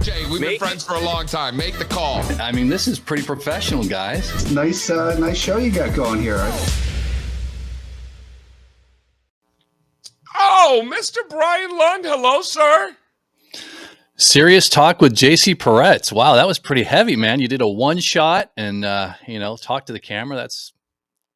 Jay, we've been friends for a long time. Make the call. I mean, this is pretty professional, guys. Nice show you got going here. Oh, Mr. Brian Lund. Hello, sir. Serious talk with JC Peretz. Wow, that was pretty heavy, man. You did a one shot and, talk to the camera. That's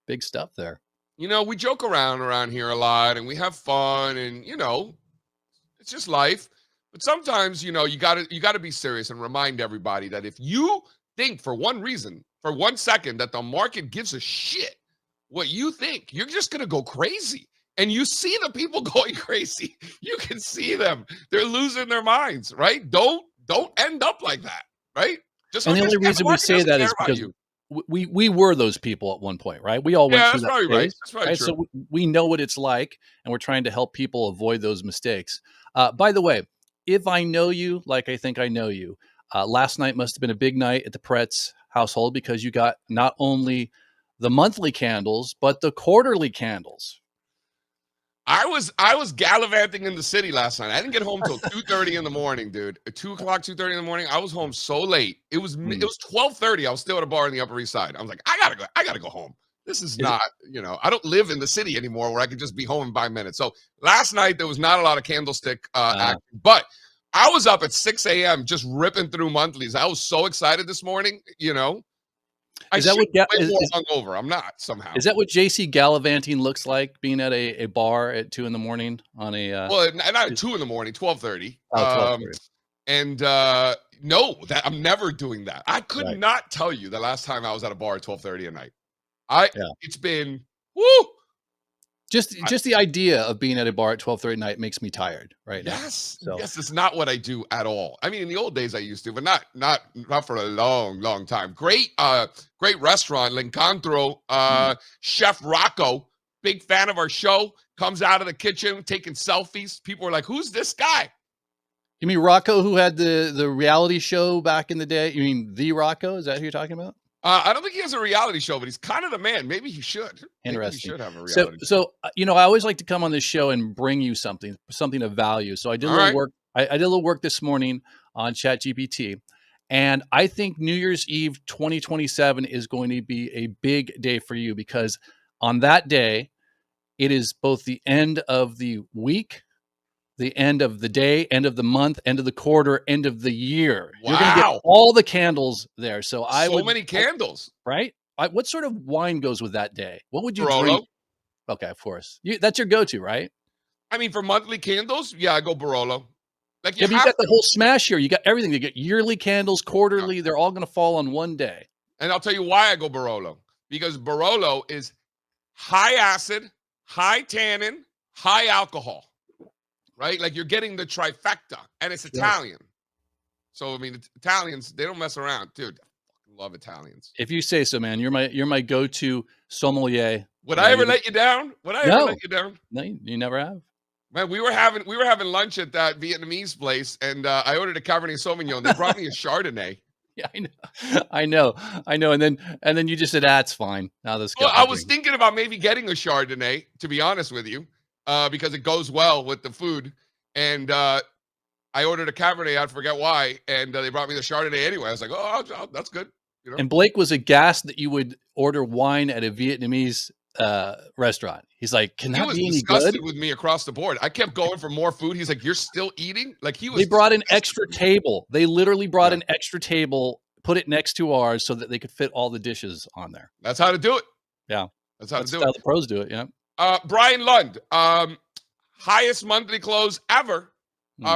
big stuff there. You know, we joke around here a lot and we have fun and, it's just life. But sometimes, you gotta be serious and remind everybody that if you think for one reason, for 1 second, that the market gives a shit what you think, you're just going to go crazy. And you see the people going crazy. You can see them. They're losing their minds, right? Don't end up like that, right? And the only reason we say that is because we were those people at one point, right? We all went through that phase, right. That's probably right? true. So we know what it's like, and we're trying to help people avoid those mistakes. By the way, if I know you like I think I know you, last night must have been a big night at the Peretz household because you got not only the monthly candles, but the quarterly candles. I was gallivanting in the city last night. I didn't get home till 2:30 in the morning, dude. At 2 o'clock, 2:30 in the morning. I was home so late. It was 12:30. I was still at a bar in the Upper East Side. I was like, I gotta go home. This is not, I don't live in the city anymore where I could just be home in 5 minutes. So last night there was not a lot of candlestick action, but I was up at 6 a.m. just ripping through monthlies. I was so excited this morning, Is that what hungover? I'm not somehow. Is that what JC gallivanting looks like? Being at a bar at 2 a.m. on a well, not at 2 a.m, 12:30. Oh, 12:30. And no, that I'm never doing that. I could not tell you the last time I was at a bar at 12:30 at night. It's been woo. Just the idea of being at a bar at 12:30 at night makes me tired right now. Yes, it's not what I do at all. I mean, in the old days I used to, but not for a long time. Great restaurant, L'Incontro. Chef Rocco, big fan of our show, comes out of the kitchen taking selfies. People are like, "Who's this guy?" You mean Rocco, who had the reality show back in the day? You mean the Rocco? Is that who you're talking about? I don't think he has a reality show, but he's kind of the man. Maybe he should. Interesting. Maybe he should have a reality show. So I always like to come on this show and bring you something of value. So I did a little work. I did a little work this morning on ChatGPT, and I think New Year's Eve 2027 is going to be a big day for you because on that day, it is both the end of the week, the end of the day, end of the month, end of the quarter, end of the year. Wow. You're going to get all the candles there. So many candles, right? What sort of wine goes with that day? What would you Barolo. drink? Okay, of course. That's your go-to, right? I mean, for monthly candles, I go Barolo. Like you got the whole smash here. You got everything. You get yearly candles, quarterly. Yeah. They're all going to fall on one day. And I'll tell you why I go Barolo. Because Barolo is high acid, high tannin, high alcohol. Right? Like you're getting the trifecta, and it's Italian. So, I mean, Italians, they don't mess around. Dude, I fucking love Italians. If you say so, man, you're my go-to sommelier. Would I ever let you down? Ever let you down? No, you never have. Man, we were having lunch at that Vietnamese place, and I ordered a Cabernet Sauvignon. They brought me a Chardonnay. Yeah, I know. And then you just said, "That's fine." Now this. Well, I was thinking about maybe getting a Chardonnay, to be honest with you. Because it goes well with the food. And I ordered a Cabernet, I forget why, and they brought me the Chardonnay anyway. I was like, that's good. And Blake was aghast that you would order wine at a Vietnamese restaurant. He's like, can that be any good? He was disgusted with me across the board. I kept going for more food. He's like, you're still eating? Like he was. They brought an extra table. They literally brought an extra table, put it next to ours so that they could fit all the dishes on there. That's how to do it. Yeah. That's how the pros do it, yeah. Brian Lund, highest monthly close ever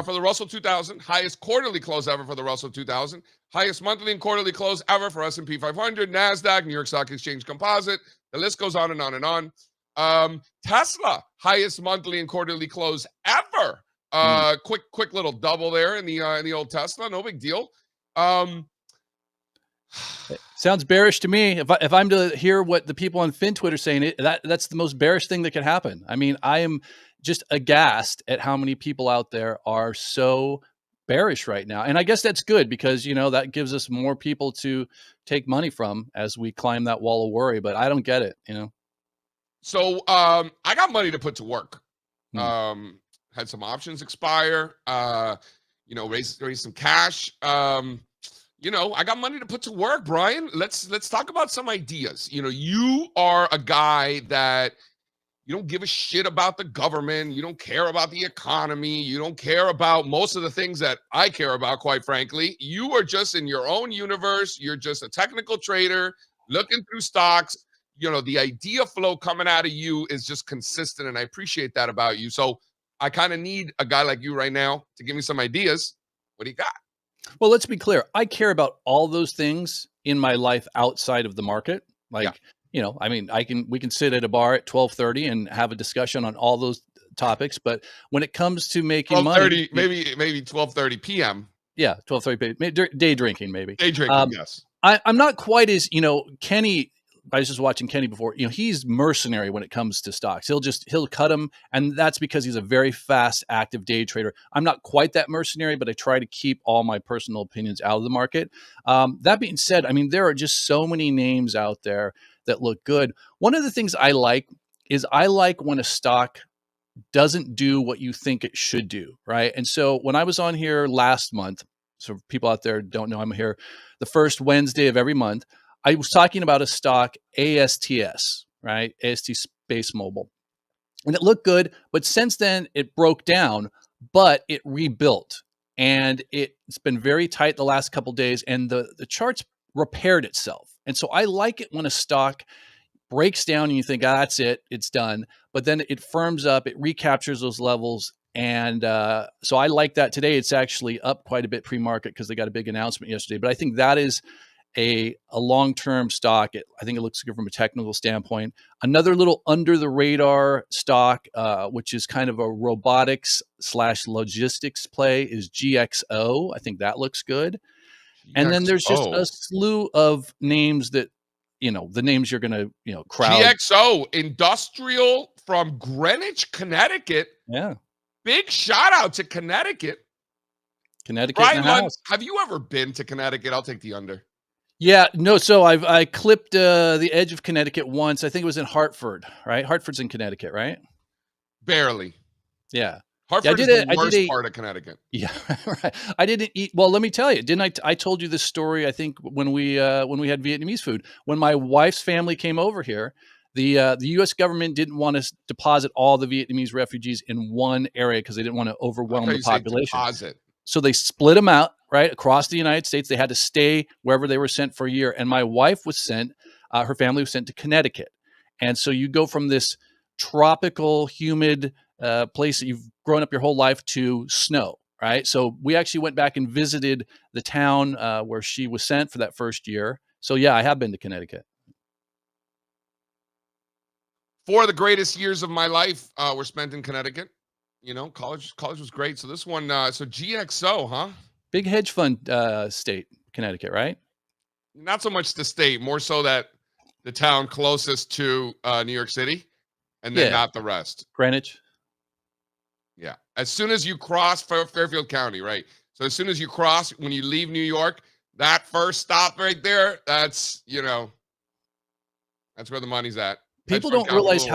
for the Russell 2000, highest quarterly close ever for the Russell 2000, highest monthly and quarterly close ever for S&P 500, NASDAQ, New York Stock Exchange Composite. The list goes on and on and on. Tesla, highest monthly and quarterly close ever. Quick little double there in the old Tesla. No big deal. Sounds bearish to me. If I'm to hear what the people on FinTwit are saying, that's the most bearish thing that could happen. I mean, I am just aghast at how many people out there are so bearish right now. And I guess that's good because, that gives us more people to take money from as we climb that wall of worry. But I don't get it, So I got money to put to work. Had some options expire. you know, raise some cash. You know, I got money to put to work, Brian. Let's talk about some ideas. You know, you are a guy that you don't give a shit about the government. You don't care about the economy. You don't care about most of the things that I care about, quite frankly. You are just in your own universe. You're just a technical trader looking through stocks. You know, the idea flow coming out of you is just consistent, and I appreciate that about you. So I kind of need a guy like you right now to give me some ideas. What do you got? Well, let's be clear. I care about all those things in my life outside of the market. Like, you know, I mean, we can sit at a bar at 12:30 and have a discussion on all those topics. But when it comes to making money, maybe 12:30 p.m. Yeah, 12:30, day drinking, maybe. Day drinking, yes. I'm not quite as, you know, Kenny. I was just watching Kenny before. You know, he's mercenary when it comes to stocks. He'll cut them, and that's because he's a very fast, active day trader. I'm not quite that mercenary, but I try to keep all my personal opinions out of the market. That being said, I mean, there are just so many names out there that look good. One of the things I like is when a stock doesn't do what you think it should do, right? And so when I was on here last month, so people out there don't know I'm here the first Wednesday of every month, I was talking about a stock, ASTS, right? AST Space Mobile. And it looked good, but since then it broke down, but it rebuilt. And it's been very tight the last couple of days, and the chart's repaired itself. And so I like it when a stock breaks down and you think, that's it, it's done. But then it firms up, it recaptures those levels. And so I like that. Today it's actually up quite a bit pre-market because they got a big announcement yesterday. But I think that is a long-term stock. I think it looks good from a technical standpoint. Another little under the radar stock, which is kind of a robotics / logistics play, is GXO. I think that looks good. And then there's just a slew of names that, you know, the names you're going to, you know, crowd. GXO, industrial from Greenwich, Connecticut. Yeah. Big shout out to Connecticut. Brian Lund, have you ever been to Connecticut? I'll take the under. Yeah, no. So I clipped the edge of Connecticut once. I think it was in Hartford, right? Hartford's in Connecticut, right? Barely. Yeah. Hartford is the worst part of Connecticut. Yeah, right. I didn't eat. Well, let me tell you, didn't I? I told you this story. I think when we had Vietnamese food, when my wife's family came over here, the U.S. government didn't want to deposit all the Vietnamese refugees in one area because they didn't want to overwhelm the population. So they split them out right across the United States. They had to stay wherever they were sent for a year. And my wife was sent. Her family was sent to Connecticut. And so you go from this tropical, humid place that you've grown up your whole life to snow, right? So we actually went back and visited the town where she was sent for that first year. So yeah, I have been to Connecticut. 4 of the greatest years of my life were spent in Connecticut. You know, college was great. So this one, so GXO, huh? Big hedge fund state, Connecticut, right? Not so much the state, more so that the town closest to New York City, and then not the rest. Greenwich. Yeah. As soon as you cross Fairfield County, right? So as soon as you cross, when you leave New York, that first stop right there, that's, you know, that's where the money's at. People don't realize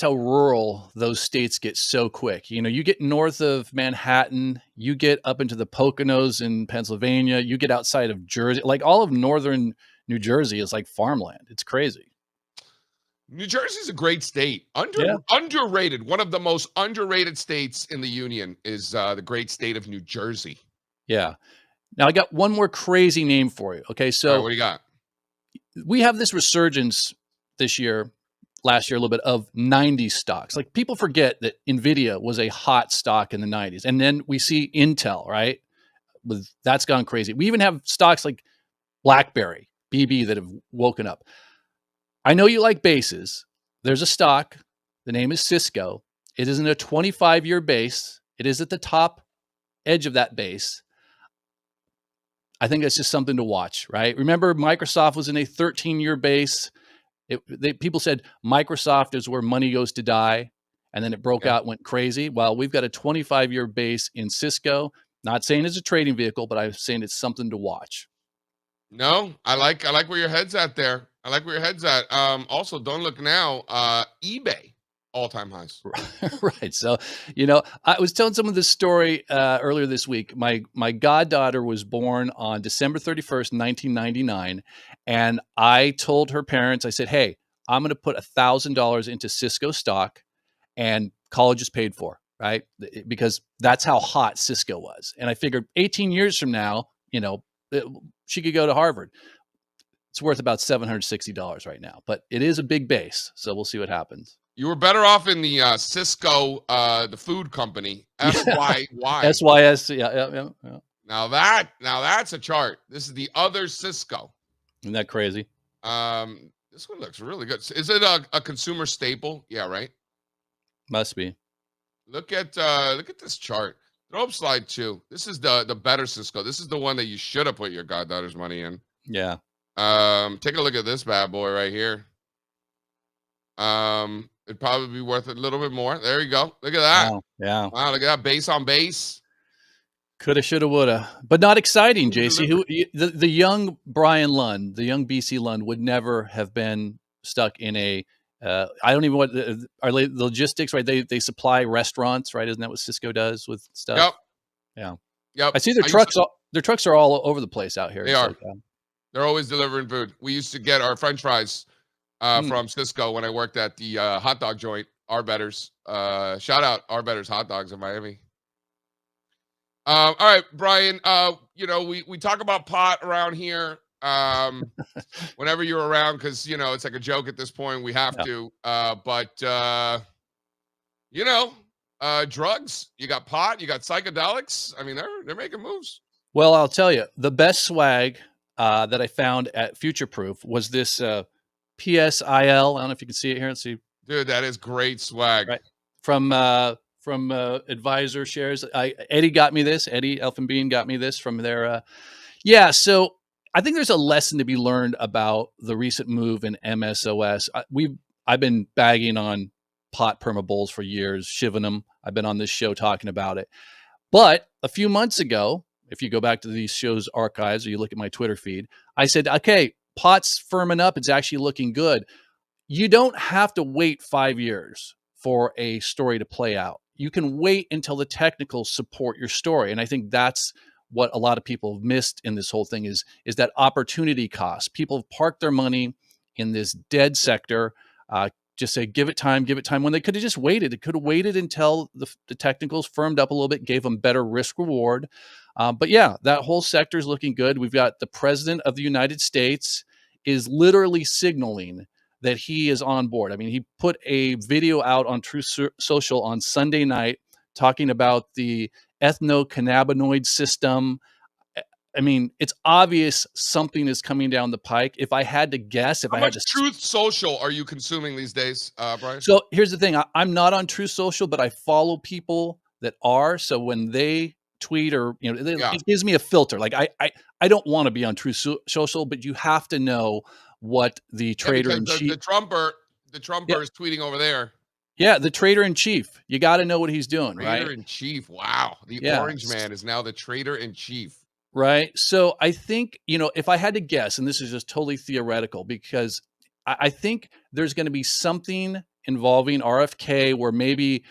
how rural those states get so quick. You know, you get north of Manhattan, you get up into the Poconos in Pennsylvania, you get outside of Jersey, like all of northern New Jersey is like farmland. It's crazy. New Jersey is a great state. Underrated. One of the most underrated states in the union is the great state of New Jersey. Yeah. Now I got one more crazy name for you. Okay. So what do you got? We have this resurgence this year, last year, a little bit of 90s stocks. Like people forget that NVIDIA was a hot stock in the 90s. And then we see Intel, right? That's gone crazy. We even have stocks like BlackBerry, BB, that have woken up. I know you like bases. There's a stock. The name is Cisco. It is in a 25-year base. It is at the top edge of that base. I think that's just something to watch, right? Remember, Microsoft was in a 13-year base. People said Microsoft is where money goes to die, and then it broke out, went crazy. Well, we've got a 25-year base in Cisco. Not saying it's a trading vehicle, but I'm saying it's something to watch. No, I like where your head's at there. I like where your head's at. Also, don't look now. eBay. all-time highs. Right. So, I was telling someone this story earlier this week. My goddaughter was born on December 31st, 1999. And I told her parents, I said, hey, I'm going to put $1,000 into Cisco stock and college is paid for, right? Because that's how hot Cisco was. And I figured 18 years from now, she could go to Harvard. It's worth about $760 right now, but it is a big base. So we'll see what happens. You were better off in the Cisco, the food company, SYY. SYS, yeah. Now that's a chart. This is the other Cisco. Isn't that crazy? This one looks really good. Is it a consumer staple? Yeah, right. Must be. Look at this chart. Throw up slide 2. This is the better Cisco. This is the one that you should have put your goddaughter's money in. Yeah. Take a look at this bad boy right here. It'd probably be worth a little bit more. There you go. Look at that. Wow. Yeah. Wow, look at that. Base on base. Coulda, shoulda, woulda, but not exciting, JC. The young Brian Lund, the young BC Lund, would never have been stuck in a. I don't even want are the logistics, right? They supply restaurants, right? Isn't that what Cisco does with stuff? Yep. Yeah. Yep. I see their trucks. Their trucks are all over the place out here. They are. They're always delivering food. We used to get our French fries from Cisco when I worked at the hot dog joint, Arbetters. Shout out Arbetters Hot Dogs in Miami. All right, Brian, we talk about pot around here whenever you're around because, it's like a joke at this point. We have to. But drugs, you got pot, you got psychedelics. I mean, they're making moves. Well, I'll tell you, the best swag that I found at Future Proof was this PSIL. I don't know if you can see it here. Let's see. Dude, that is great swag. Right. From Advisor Shares. Eddie got me this. Eddie Elfenbein got me this from their. So I think there's a lesson to be learned about the recent move in MSOS. I've been bagging on pot perma bulls for years, shiving them. I've been on this show talking about it. But a few months ago, if you go back to these shows archives or you look at my Twitter feed, I said, okay, pot's firming up. It's actually looking good. You don't have to wait 5 years for a story to play out. You can wait until the technicals support your story. And I think that's what a lot of people have missed in this whole thing is that opportunity cost. People have parked their money in this dead sector, just say, give it time, when they could have just waited. They could have waited until the technicals firmed up a little bit, gave them better risk reward. But yeah, that whole sector is looking good. We've got the president of the United States is literally signaling that he is on board. I mean, he put a video out on Truth Social on Sunday night talking about the ethnocannabinoid system. I mean, it's obvious something is coming down the pike. If I had to guess, How much Truth Social are you consuming these days, Brian? So here's the thing. I'm not on Truth Social, but I follow people that are. So when they tweet or, it gives me a filter. Like I don't want to be on Truth Social, but you have to know what the trader in chief. The Trumper is tweeting over there. Yeah, the trader in chief. You got to know what he's doing, right? Trader in chief. Wow. The orange man is now the trader in chief. Right. So I think, if I had to guess, and this is just totally theoretical, because I think there's going to be something involving RFK where maybe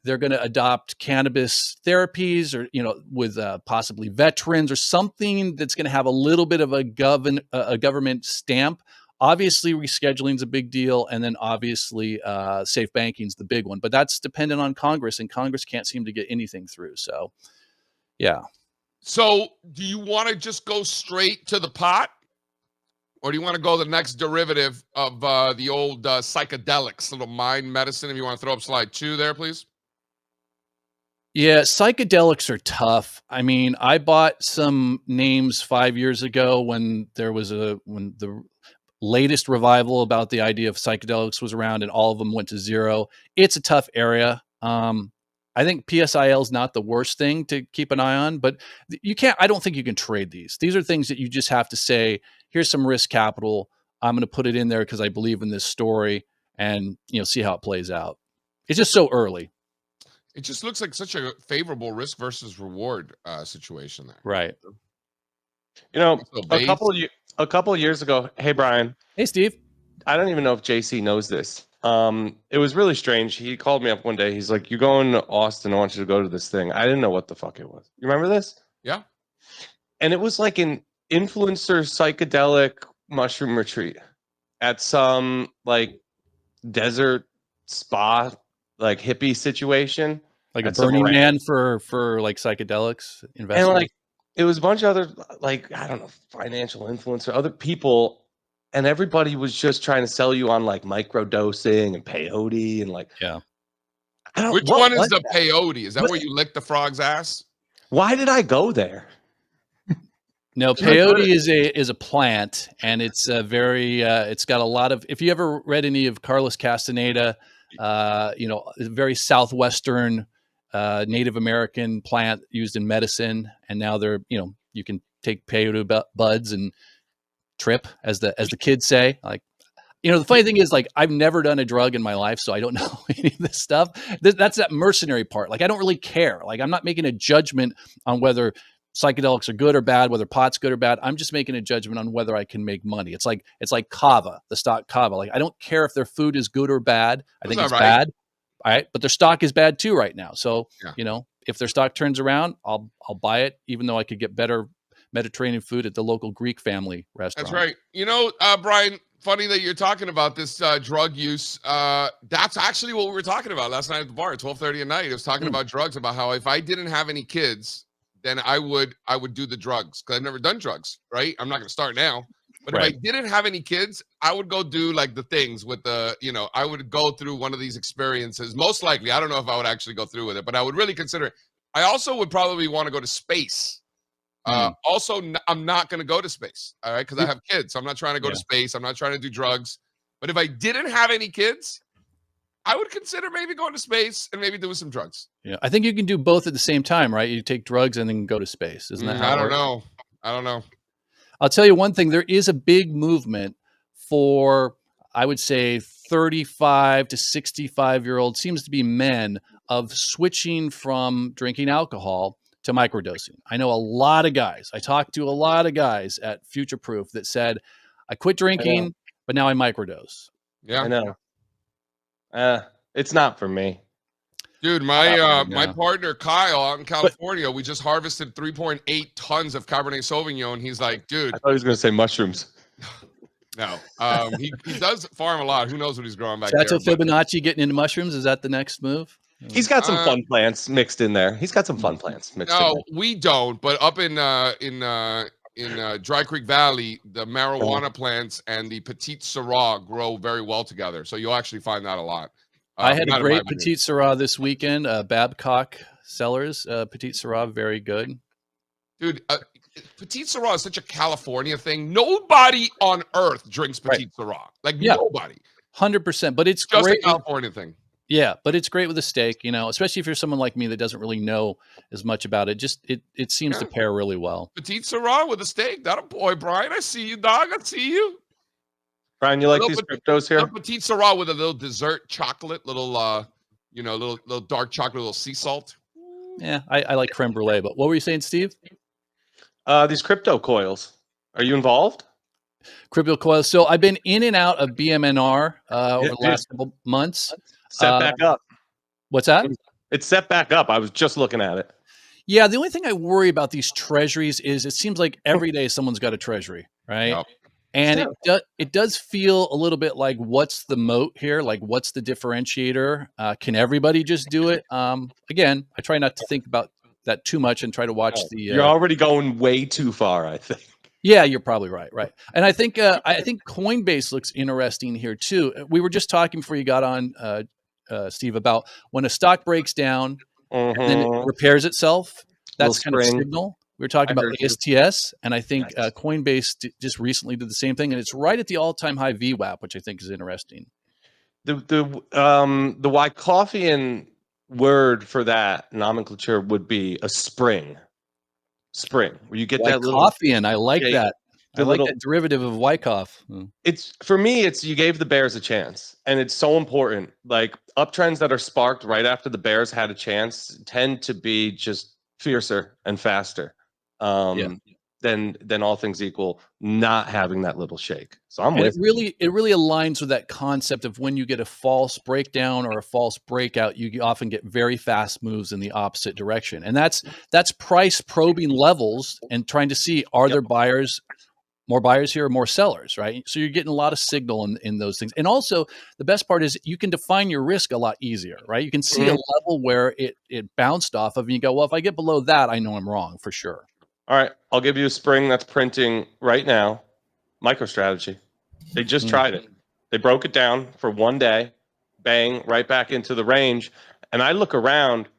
they're going to adopt cannabis therapies or, with possibly veterans or something that's going to have a little bit of a government stamp. Obviously, rescheduling is a big deal. And then obviously safe banking is the big one. But that's dependent on Congress, and Congress can't seem to get anything through. So, yeah. So do you want to just go straight to the pot? Or do you want to go the next derivative of the old psychedelics, little mind medicine? If you want to throw up slide 2 there, please. Yeah, psychedelics are tough. I mean, I bought some names 5 years ago when the latest revival about the idea of psychedelics was around and all of them went to zero. It's a tough area. I think PSIL is not the worst thing to keep an eye on, but I don't think you can trade these. These are things that you just have to say, here's some risk capital. I'm going to put it in there because I believe in this story and, see how it plays out. It's just so early. It just looks like such a favorable risk versus reward situation there. Right. A couple of years ago, hey, Brian. Hey, Steve. I don't even know if JC knows this. It was really strange. He called me up one day. He's like, "You're going to Austin. I want you to go to this thing." I didn't know what the fuck it was. You remember this? Yeah. And it was like an influencer psychedelic mushroom retreat at some like desert spa, like hippie situation. Like a at some Burning ranch. Man for like psychedelics And investors. like it was a bunch of other like I don't know financial influencer, other people, and everybody was just trying to sell you on like micro dosing and peyote and like Yeah. I don't. Which what one is was the that? peyote? Is that What- where you lick the frog's ass? Why did I go there? No, peyote is a plant, and it's a very it's got a lot of. If you ever read any of Carlos Castaneda, you know, a very southwestern Native American plant used in medicine, and now they're you can take peyote buds and trip, as the kids say. Like, the funny thing is, like, I've never done a drug in my life, so I don't know any of this stuff. That's that mercenary part. Like, I don't really care. Like, I'm not making a judgment on whether psychedelics are good or bad, whether pot's good or bad. I'm just making a judgment on whether I can make money. It's like Kava, the stock Kava. Like, I don't care if their food is good or bad. I think it's bad. All right, but their stock is bad too right now. So, if their stock turns around, I'll buy it, even though I could get better Mediterranean food at the local Greek family restaurant. That's right. Brian, funny that you're talking about this drug use. That's actually what we were talking about last night at the bar at 12:30 at night. I was talking about drugs, about how if I didn't have any kids, then I would do the drugs, because I've never done drugs, right? I'm not going to start now. But if I didn't have any kids, I would go do like the things with the, I would go through one of these experiences. Most likely, I don't know if I would actually go through with it, but I would really consider it. I also would probably want to go to space. Also, I'm not going to go to space, all right, because I have kids. So I'm not trying to go to space. I'm not trying to do drugs. But if I didn't have any kids, I would consider maybe going to space and maybe doing some drugs. Yeah, I think you can do both at the same time, right? You take drugs and then go to space. Isn't that how it works? I don't know. I'll tell you one thing. There is a big movement for, I would say, 35 to 65-year-old, seems to be men, of switching from drinking alcohol to microdosing. I know a lot of guys. I talked to a lot of guys at Future Proof that said, I quit drinking, but now I microdose. Yeah. I know. It's not for me. Dude, my partner Kyle out in California, we just harvested 3.8 tons of Cabernet Sauvignon. He's like, dude. I thought he was going to say mushrooms. No. He does farm a lot. Who knows what he's growing back Chateau there. Fibonacci getting into mushrooms. Is that the next move? He's got some fun plants mixed in there. He's got some fun plants mixed in there. No, we don't. But up in Dry Creek Valley, the marijuana plants and the Petite Sirah grow very well together. So you'll actually find that a lot. I had a great Petite Sirah this weekend. Babcock Cellars Petite Sirah, very good. Dude, Petite Sirah is such a California thing. Nobody on earth drinks Petite Sirah. Like, nobody. 100%. But it's just great. A California thing. Yeah, but it's great with a steak, especially if you're someone like me that doesn't really know as much about it. Just it seems to pair really well. Petite Sirah with a steak. That a boy, Brian. I see you, dog. I see you. Brian, you like these cryptos here? Petite Sirah with a little dessert chocolate, little dark chocolate, little sea salt. Yeah, I like creme brulee. But what were you saying, Steve? These crypto coils. Are you involved? Crypto coils. So I've been in and out of BMNR over the last couple months. Set back up. What's that? It's set back up. I was just looking at it. Yeah, the only thing I worry about these treasuries is it seems like every day someone's got a treasury, right? Yep. And it does feel a little bit like, what's the moat here? Like, what's the differentiator? Can everybody just do it? Again, I try not to think about that too much and try to watch the. You're already going way too far, I think. Yeah, you're probably right. And I think Coinbase looks interesting here too. We were just talking before you got on, Steve, about when a stock breaks down and then it repairs itself. That's kind of a signal. We were talking about ASTS, and I think Coinbase just recently did the same thing, and it's right at the all-time high VWAP, which I think is interesting. The Wyckofian word for that nomenclature would be a spring. Spring, where you get that little Wyckofian. I like that. I like that derivative of Wyckoff. It's for me. It's you gave the Bears a chance, and it's so important. Like uptrends that are sparked right after the Bears had a chance tend to be just fiercer and faster. than all things equal, not having that little shake. So I'm with it really aligns with that concept of when you get a false breakdown or a false breakout, you often get very fast moves in the opposite direction. And that's price probing levels and trying to see, are there buyers, more buyers here or more sellers, right? So you're getting a lot of signal in those things. And also the best part is you can define your risk a lot easier, right? You can see a level where it bounced off of and you go, well, if I get below that, I know I'm wrong for sure. All right, I'll give you a spring that's printing right now. MicroStrategy. They just tried it. They broke it down for one day, bang, right back into the range. And I look around,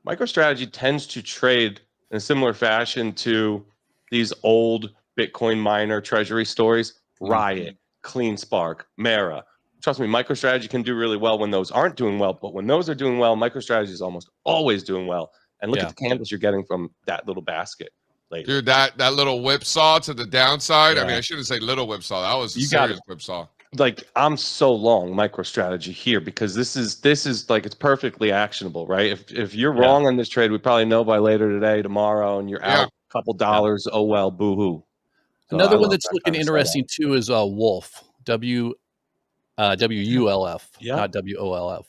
MicroStrategy tends to trade in a similar fashion to these old Bitcoin miner treasury stories, Riot, CleanSpark, Mara. Trust me, MicroStrategy can do really well when those aren't doing well. But when those are doing well, MicroStrategy is almost always doing well. And look at the candles you're getting from that little basket. Later. Dude, that little whipsaw to the downside. I mean, I shouldn't say little whipsaw. That was a serious whipsaw. Like, I'm so long MicroStrategy here because this is like, it's perfectly actionable, right? If you're wrong on this trade, we probably know by later today, tomorrow, and you're out a couple dollars. Oh well, boo-hoo. So another one that's looking interesting too is Wolf. WULF, not WOLF.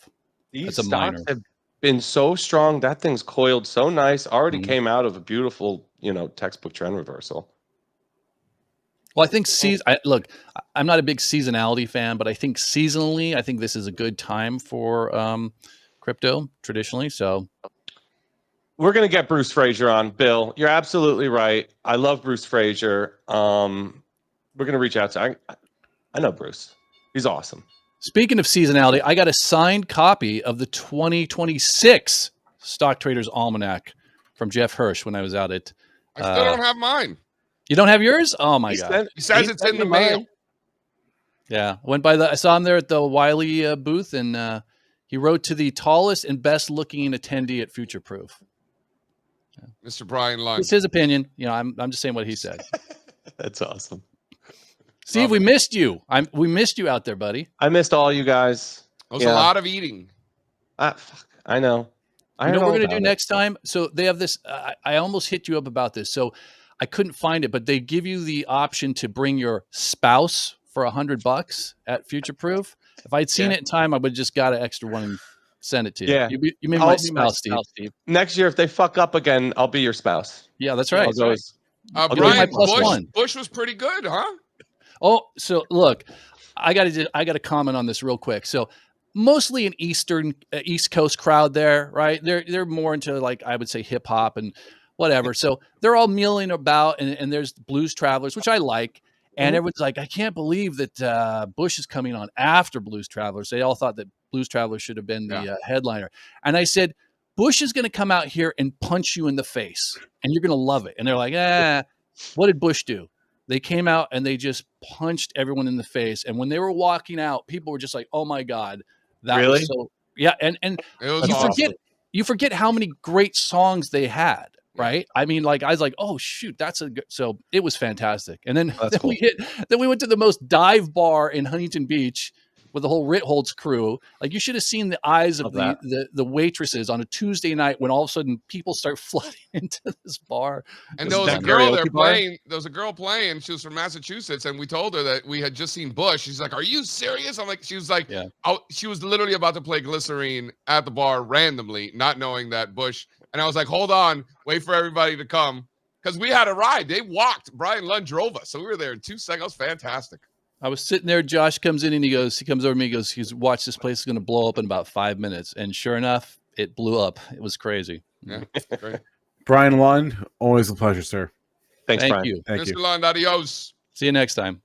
These stocks have been so strong. That thing's coiled so nice. Already came out of a beautiful, textbook trend reversal. Well, I think look, I'm not a big seasonality fan, but I think seasonally, I think this is a good time for crypto traditionally. So we're going to get Bruce Frazier on. Bill, you're absolutely right. I love Bruce Frazier. We're going to reach out to I know Bruce. He's awesome. Speaking of seasonality, I got a signed copy of the 2026 Stock Traders Almanac from Jeff Hirsch when I was out at. I still don't have mine. You don't have yours? Oh my God! He says it's in the mail. Yeah, I saw him there at the Wiley booth, and he wrote to the tallest and best looking attendee at Future Proof. Mr. Brian Lund. It's his opinion. I'm just saying what he said. That's awesome. Steve, we missed you. We missed you out there, buddy. I missed all you guys. It was a lot of eating. Fuck, I know. You know what we're going to do next time? So they have this. I almost hit you up about this. So I couldn't find it, but they give you the option to bring your spouse for $100 at Future Proof. If I'd seen it in time, I would have just got an extra one and sent it to you. Yeah. You made my spouse, Steve. Next year, if they fuck up again, I'll be your spouse. Yeah, that's right. Brian, Bush was pretty good, huh? Oh, so look, I got to comment on this real quick. So mostly an East Coast crowd there, right? They're more into, like, I would say, hip hop and whatever. So they're all milling about, and there's Blues Travelers, which I like. And everyone's like, I can't believe that Bush is coming on after Blues Travelers. They all thought that Blues Travelers should have been the headliner. And I said, Bush is going to come out here and punch you in the face, and you're going to love it. And they're like, what did Bush do? They came out and they just punched everyone in the face. And when they were walking out, people were just like, oh my God. That really? Was so, yeah. And it was awesome. You forget how many great songs they had. Right. I mean, like, I was like, oh shoot, so it was fantastic. And then, cool. we went to the most dive bar in Huntington Beach with the whole Ritholtz crew. Like, you should have seen the eyes of the waitresses on a Tuesday night when all of a sudden people start flooding into this bar. And there was a girl there playing. There was a girl playing. She was from Massachusetts, and we told her that we had just seen Bush. She's like, "Are you serious?" I'm like, she was like, she was literally about to play Glycerine at the bar randomly, not knowing that Bush. And I was like, hold on, wait for everybody to come. Because we had a ride. They walked. Brian Lund drove us. So we were there in 2 seconds. It was fantastic. I was sitting there. Josh comes in and he comes over to me. He goes, watch, this place is going to blow up in about 5 minutes. And sure enough, it blew up. It was crazy. Yeah, great. Brian Lund, always a pleasure, sir. Thanks, Thank Brian. you. Thank Mr. you. Lund, adios. See you next time.